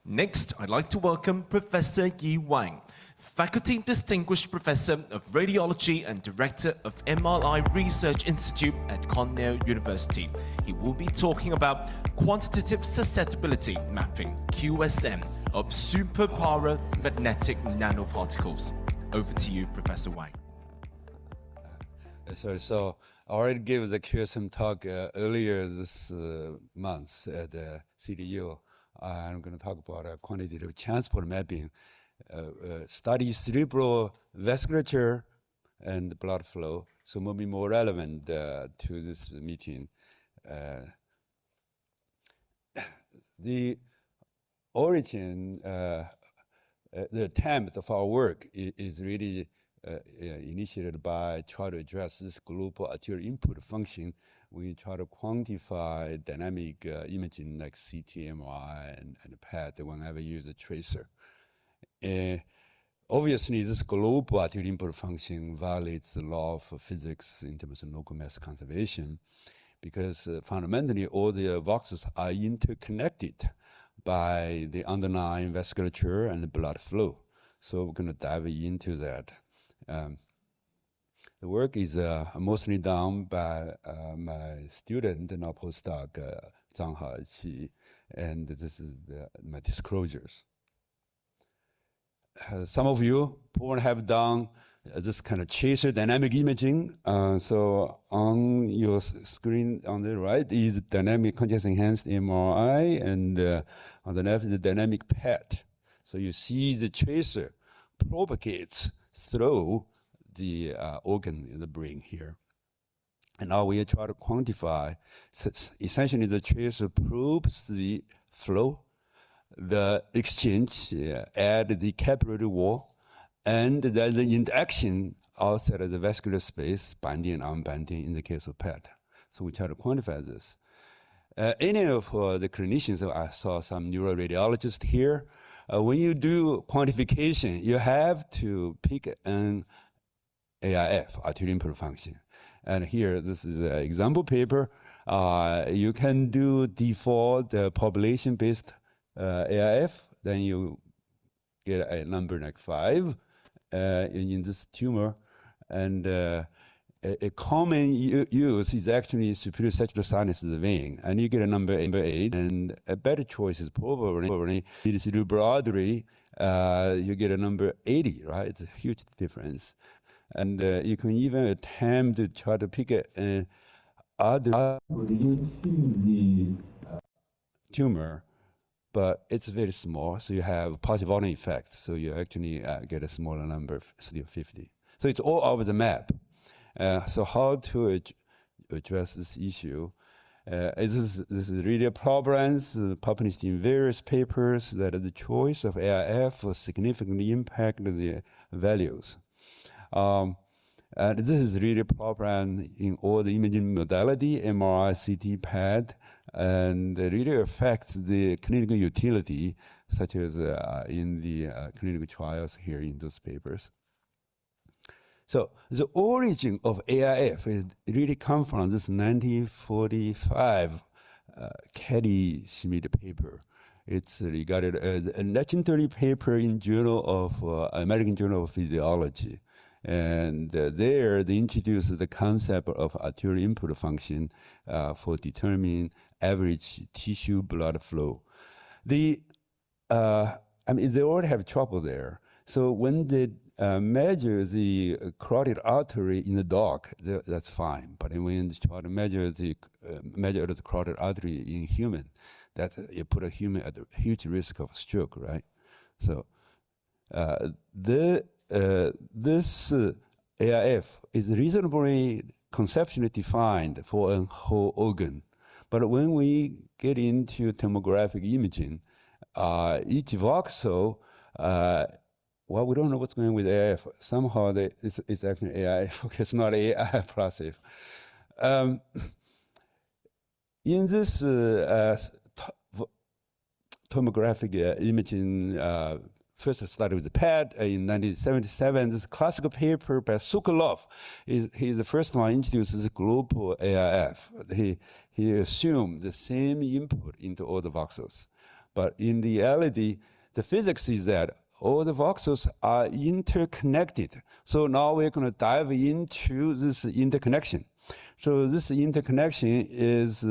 Next, I'd like to welcome Professor Yi Wang, Faculty Distinguished Professor of Radiology and Director of MRI Research Institute at Cornell University. He will be talking about Quantitative Susceptibility Mapping, QSM, of Superparamagnetic Nanoparticles. Over to you, Professor Wang. So I already gave the QSM talk earlier this month at CDU. I'm going to talk about quantitative transport mapping, study cerebral vasculature and blood flow, so will be more relevant to this meeting. The origin, the attempt of our work is really initiated by trying to address this global arterial input function. We try to quantify dynamic imaging like CT, MRI, and PET whenever you use a tracer. Obviously, this global arterial input function violates the law of physics in terms of local mass conservation, because fundamentally all the voxels are interconnected by the underlying vasculature and the blood flow. So we're going to dive into that. The work is mostly done by my student and our postdoc, Zhang Haoqi, and this is my disclosures. Some of you probably have done this kind of chaser dynamic imaging. So on your screen on the right is dynamic context enhanced MRI, and on the left is the dynamic PET. So you see the tracer propagates through the organ in the brain here. And now we try to quantify, essentially the tracer probes the flow, the exchange at the capillary wall, and the interaction outside of the vascular space, binding and unbinding in the case of PET. So we try to quantify this. Any of the clinicians, I saw some neuroradiologists here, when you do quantification, you have to pick an AIF, arterial input function. And here, this is an example paper. You can do default population-based AIF, then you get a number like 5 in this tumor. And a common use is actually superior sagittal sinus vein, and you get a number 8. And a better choice is probably the cerebral artery. You get a number 80, right? It's a huge difference. And you can even attempt to try to pick an other tumor, but it's very small, so you have positive volume effect. So you actually get a smaller number, still 50. So it's all over the map. So how to address this issue? This is really a problem published in various papers that the choice of AIF will significantly impact the values. And this is really a problem in all the imaging modality, MRI, CT, PET, and it really affects the clinical utility, such as in the clinical trials here in those papers. So the origin of AIF really comes from this 1945 Kelly Schmidt paper. It's regarded as a legendary paper in Journal of American Journal of Physiology. And there they introduced the concept of arterial input function for determining average tissue blood flow. They already have trouble there. So when they measure the carotid artery in the dog, that's fine. But when they try to measure the carotid artery in human, that you put a human at a huge risk of stroke, right? So this AIF is reasonably conceptually defined for a whole organ. But when we get into tomographic imaging, each voxel, well, we don't know what's going on with AIF. Somehow it's actually AIF, okay, it's not AI process. In this tomographic imaging, first started with the PET in 1977. This classical paper by Sokolov, he's the first one introduces the global AIF. He assumed the same input into all the voxels. But in reality, the physics is that all the voxels are interconnected. So now we're going to dive into this interconnection. So this interconnection is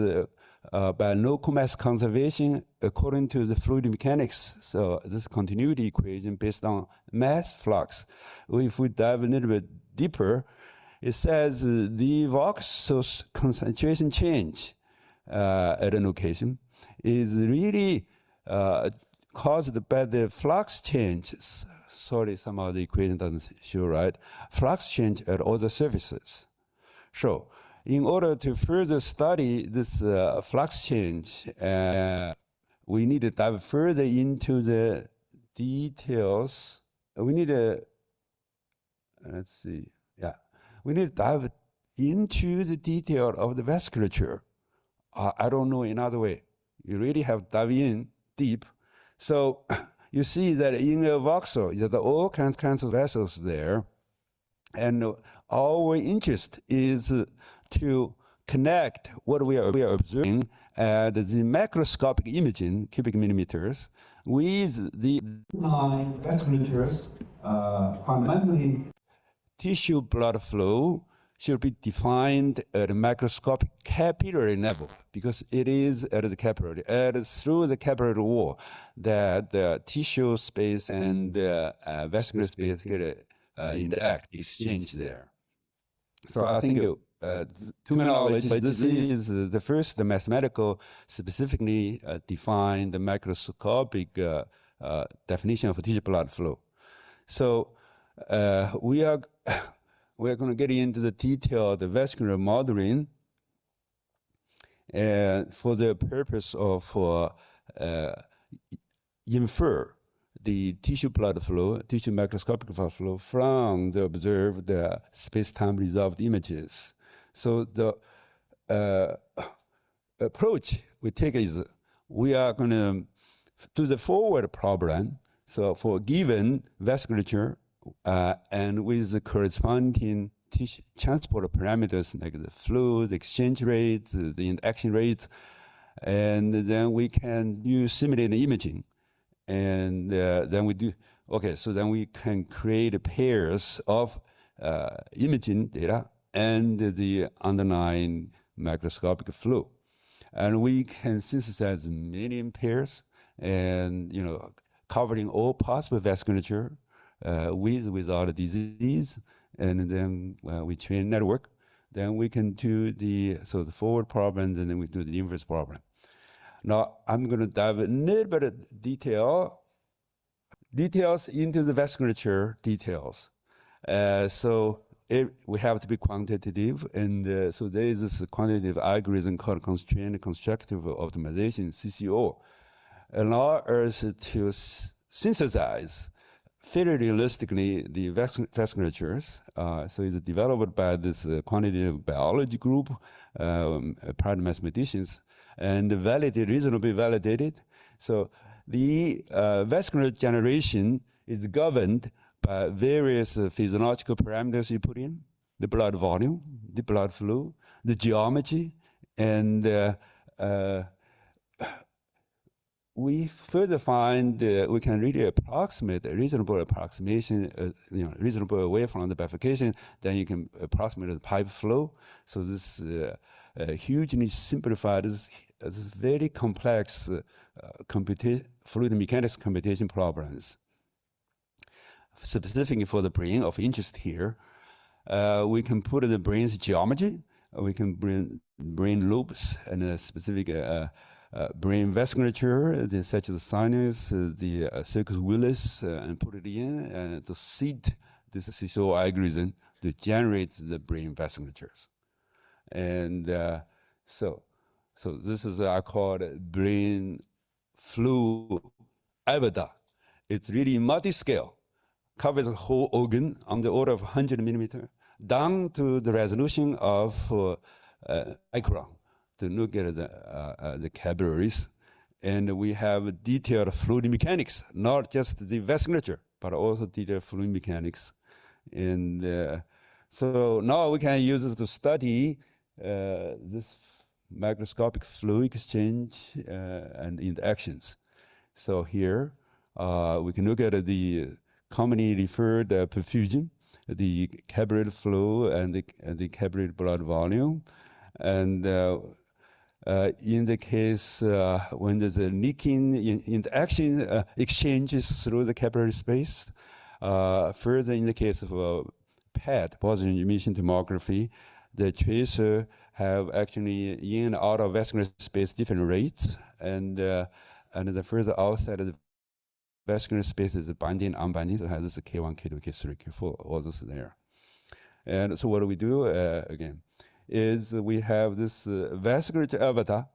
by local mass conservation according to the fluid mechanics. So this continuity equation based on mass flux. If we dive a little bit deeper, it says the voxel concentration change at a location is really caused by the flux changes. Sorry, somehow the equation doesn't show right. Flux change at all the surfaces. So in order to further study this flux change, we need to dive further into the details. We need to, let's see, we need to dive into the detail of the vasculature. I don't know another way. You really have to dive in deep. So you see that in a voxel, there are all kinds of vessels there. And our interest is to connect what we are observing at the macroscopic imaging, cubic millimeters, with the vasculatures. Fundamentally, tissue blood flow should be defined at a macroscopic capillary level because it is at the capillary, through the capillary wall that the tissue space and vascular space interact, exchange there. So I think, to my knowledge, this is the first mathematical specifically defined macroscopic definition of tissue blood flow. So we are going to get into the detail of the vascular modeling for the purpose of infer the tissue blood flow, tissue macroscopic blood flow from the observed space-time resolved images. So the approach we take is we are going to do the forward problem. So for given vasculature and with the corresponding tissue transport parameters like the fluid exchange rates, the interaction rates, and then we can use simulated imaging. And then we do, so then we can create pairs of imaging data and the underlying macroscopic flow. And we can synthesize million pairs and, covering all possible vasculature with without disease. And then we train a network. Then we can do the forward problem, and then we do the inverse problem. Now, I'm going to dive a little bit of details into the vasculature details. We have to be quantitative, and so there is this quantitative algorithm called constrained constructive optimization, CCO, allow us to synthesize fairly realistically the vasculatures. So it's developed by this quantitative biology group, applied mathematicians, and reasonably validated. So the vascular generation is governed by various physiological parameters you put in, the blood volume, the blood flow, the geometry, and we further find we can really approximate a reasonable approximation, reasonable away from the bifurcation, then you can approximate the pipe flow. So this hugely simplified, this very complex fluid mechanics computation problems. Specifically for the brain of interest here, we can put the brain's geometry, we can bring brain lobes and a specific brain vasculature, such as the sinus, the circus willis, and put it in and to seed this CCO algorithm to generate the brain vasculatures. And so this is I call it brain flow avatar. It's really multi-scale, covers the whole organ on the order of 100 millimeter, down to the resolution of micron to look at the capillaries. And we have detailed fluid mechanics, not just the vasculature, but also detailed fluid mechanics. And so now we can use it to study this macroscopic fluid exchange and interactions. So here we can look at the commonly referred perfusion, the capillary flow, and the capillary blood volume. And in the case when there's a leaking interaction exchanges through the capillary space, further in the case of PET, positive emission tomography, the tracer have actually in and out of vascular space different rates, and the further outside of the vascular space is binding, unbinding, so it has this K1, K2, K3, K4, all this there. And so what do we do again? Is we have this vascular avatar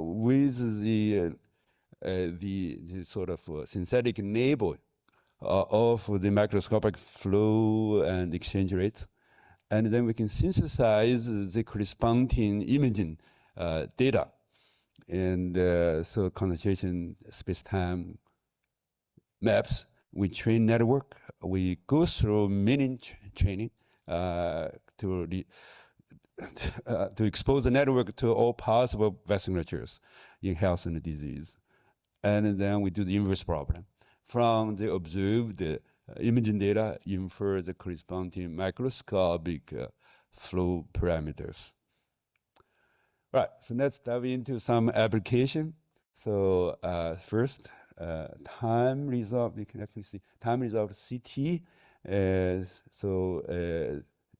with the sort of synthetic label of the microscopic flow and exchange rates. And then we can synthesize the corresponding imaging data. And so concentration, space-time maps, we train network. We go through many training to expose the network to all possible vasculatures in health and disease. And then we do the inverse problem. From the observed imaging data, infer the corresponding microscopic flow parameters. Right, so let's dive into some application. So first, time resolved, you can actually see time resolved CT.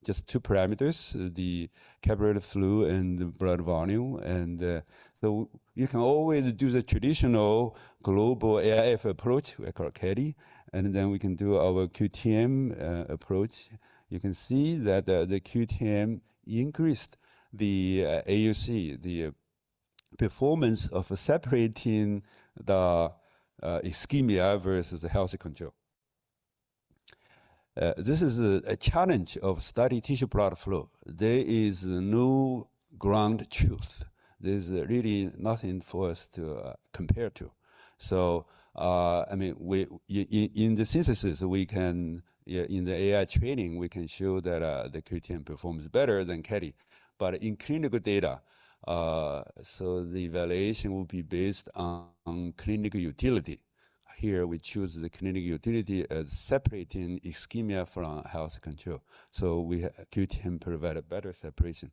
Just two parameters, the capillary flow and the blood volume. And so you can always do the traditional global AIF approach, we call it CADI, and then we can do our QTM approach. You can see that the QTM increased the AUC, the performance of separating the ischemia versus the healthy control. This is a challenge of study tissue blood flow. There is no ground truth. There's really nothing for us to compare to. So, I mean, in the synthesis, we can, in the AI training, we can show that the QTM performs better than CADI. But in clinical data, so the evaluation will be based on clinical utility. Here we choose the clinical utility as separating ischemia from health control. So QTM provide a better separation.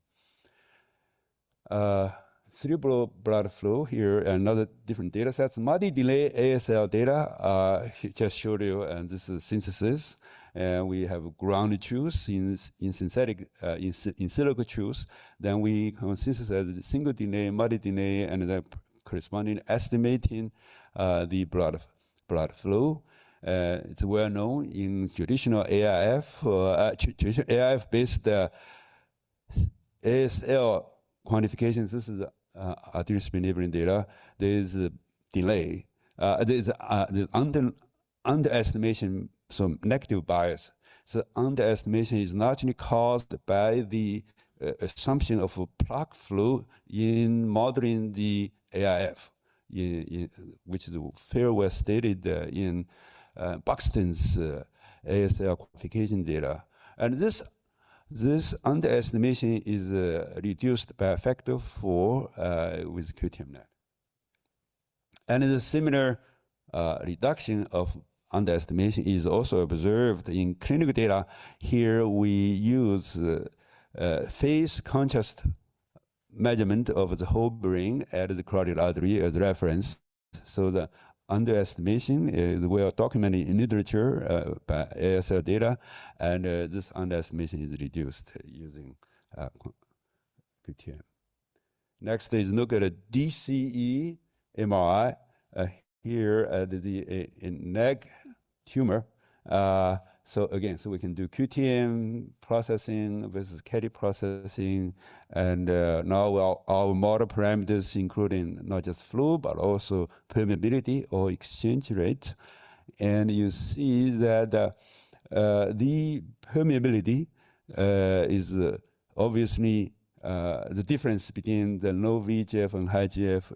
Cerebral blood flow here, another different data sets. Multi-delay ASL data, just showed you, and this is synthesis. And we have ground truth in synthetic, in silico truth. Then we can synthesize the single delay, multi-delay, and then corresponding estimating the blood flow. It's well known in traditional AIF, traditional AIF-based ASL quantifications. This is arterial enabling data. There is a delay. There is underestimation, so negative bias. So underestimation is largely caused by the assumption of plaque flow in modeling the AIF. Which is fairly well stated in Buxton's ASL quantification data. And this underestimation is reduced by a factor of 4 with QTMNet. And the similar reduction of underestimation is also observed in clinical data. Here we use phase contrast measurement of the whole brain at the carotid artery as reference. So the underestimation is well documented in literature by ASL data, and this underestimation is reduced using QTM. Next is look at a DCE MRI here at the neck tumor. So again, so we can do QTM processing versus CADI processing, and now our model parameters, including not just flow, but also permeability or exchange rate. And you see that the permeability is obviously the difference between the low VGF and high GF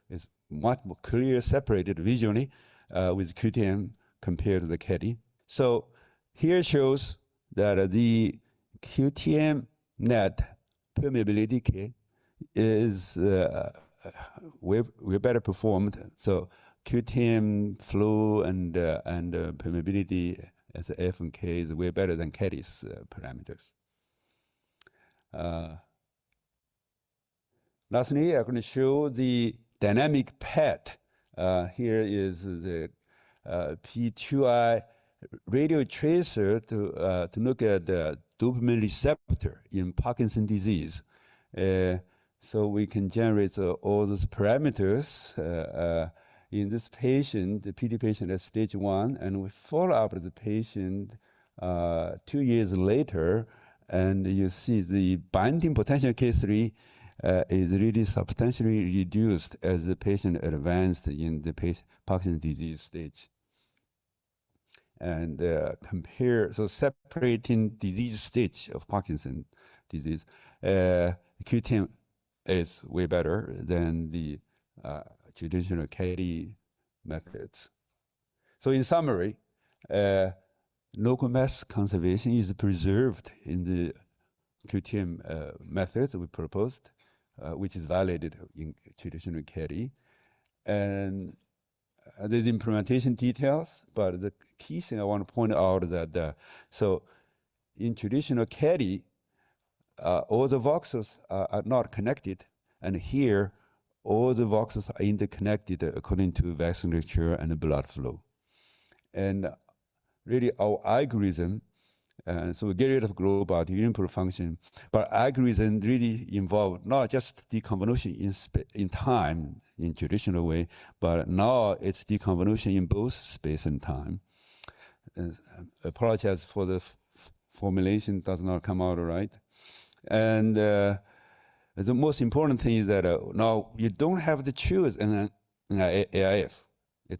is much more clear, separated visually with QTM compared to the CADI. So here shows that the QTM net permeability K is we're better performed. So QTM, flow, and permeability as F and K is way better than Caddy's parameters. Lastly, I'm going to show the dynamic PET. Here is the P2I radio tracer to look at the dopamine receptor in Parkinson's disease. So we can generate all those parameters. In this patient, the PD patient at stage 1, and we follow up the patient 2 years later, and you see the binding potential K3 is really substantially reduced as the patient advanced in the Parkinson's disease stage. And so separating disease stage of Parkinson's disease, QTM is way better than the traditional KD methods. So in summary, local mass conservation is preserved in the QTM methods we proposed, which is validated in traditional KD. And there's implementation details, but the key thing I want to point out is that so in traditional KD, all the voxels are not connected, and here all the voxels are interconnected according to vasculature and blood flow. And really our algorithm, so we get rid of global input function, but algorithm really involved not just deconvolution in time in traditional way, but now it's deconvolution in both space and time. I apologize for the formulation does not come out right. And the most important thing is that now you don't have to choose an AIF.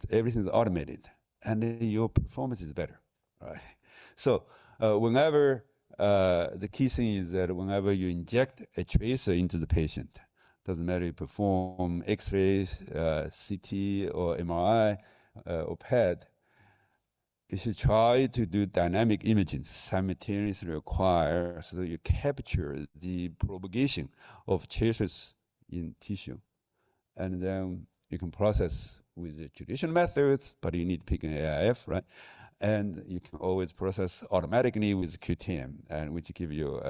Everything's automated, and your performance is better, right? So whenever the key thing is that whenever you inject a tracer into the patient, doesn't matter if you perform X-rays, CT, or MRI, or PET, you should try to do dynamic imaging simultaneously required so that you capture the propagation of tracers in tissue. And then you can process with the traditional methods, but you need to pick an AIF, right? And you can always process automatically with QTM, and which give you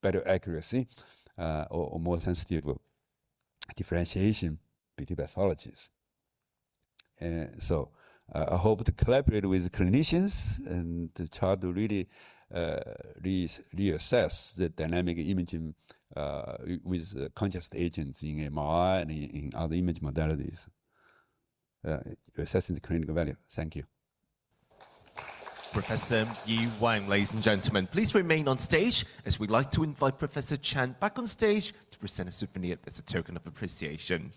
better accuracy or more sensitive differentiation between pathologies. And so I hope to collaborate with clinicians and to try to really reassess the dynamic imaging with contrast agents in MRI and in other image modalities, assessing the clinical value. Thank you. Professor Yi Wang, ladies and gentlemen, please remain on stage as we'd like to invite Professor Chan back on stage to present a souvenir as a token of appreciation.